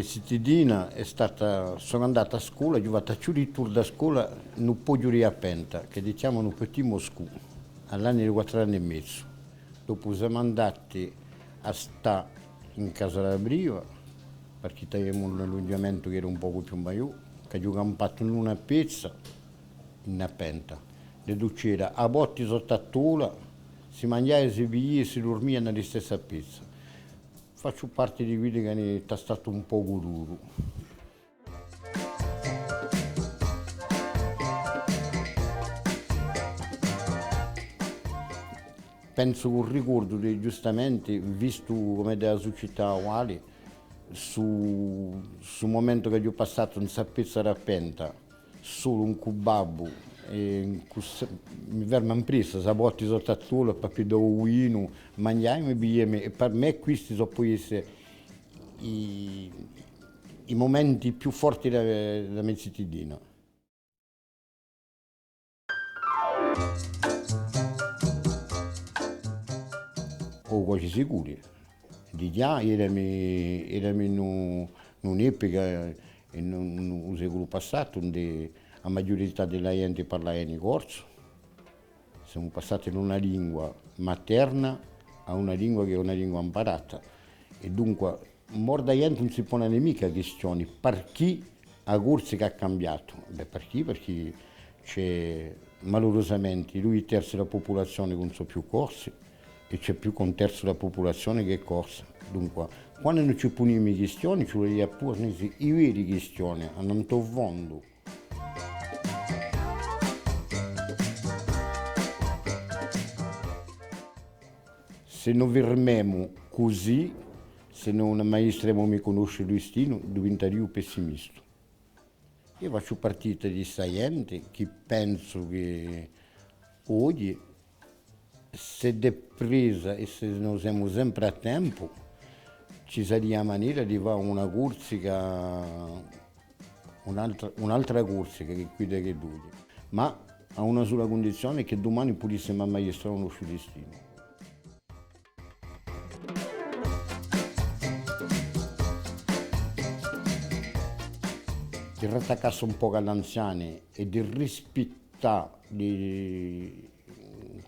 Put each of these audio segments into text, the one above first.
cittadina sono andata a scuola, ho fatto più ritorno da scuola, non può giurare a Penta, che diciamo un petit Moscou, all'anno di 4 anni e mezzo. Dopo siamo andati a stare in casa della Briva, perché avevamo un alloggiamento che era un poco più meglio, che abbiamo fatto in una pezza in Penta. Le c'era a botti sotto a tola, si mangiava, si bevia e si dormia nella stessa pezza. Faccio parte di quelli che è stato un po' duro. Penso che un ricordo di giustamente, visto come della società uguale, sul momento che ho passato in Sappezza Rappenta, solo un cubabbo, mi fermo preso, sabotti sotto a tavola, per do uino, mangiare e per me questi sono poi i momenti più forti della mia cittadina. O quasi sicuri. Di già eravamo in un'epoca, in un secolo passato, dove la maggiorità della gente parlava in corso. Siamo passati da una lingua materna a una lingua che è una lingua imparata. E dunque, molta gente non si pone mica questioni perché a Corsica ha cambiato. Beh, perché? Perché c'è malorosamente lui il terzo della popolazione con so più corsi e c'è più un terzo della popolazione che è corsa. Dunque, quando non ci poniamo questioni, ci vogliamo porre i veri questioni, a non fondo. Se non verremo così, se non maestremo mi conosce il destino, diventerò pessimista. Io faccio partita di questa gente che penso che oggi, se depresa e se non siamo sempre a tempo, ci sarebbe maniera di fare una Corsica, un'altra Corsica che qui che due. Ma a una sola condizione, che domani potessimo ammaestrare il nostro destino. Di rattaccarsi un po' agli anziani e di rispettare,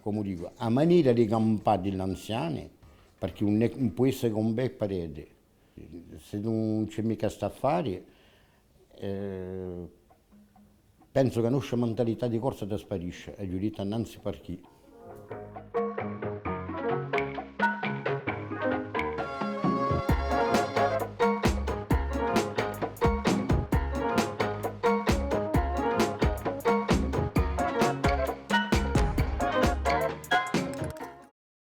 come dico, la maniera di campare degli anziani, perché non può essere un bel parere. Se non c'è mica sta a fare, penso che la nostra mentalità di corsa sparisce, e giudita innanzi per chi.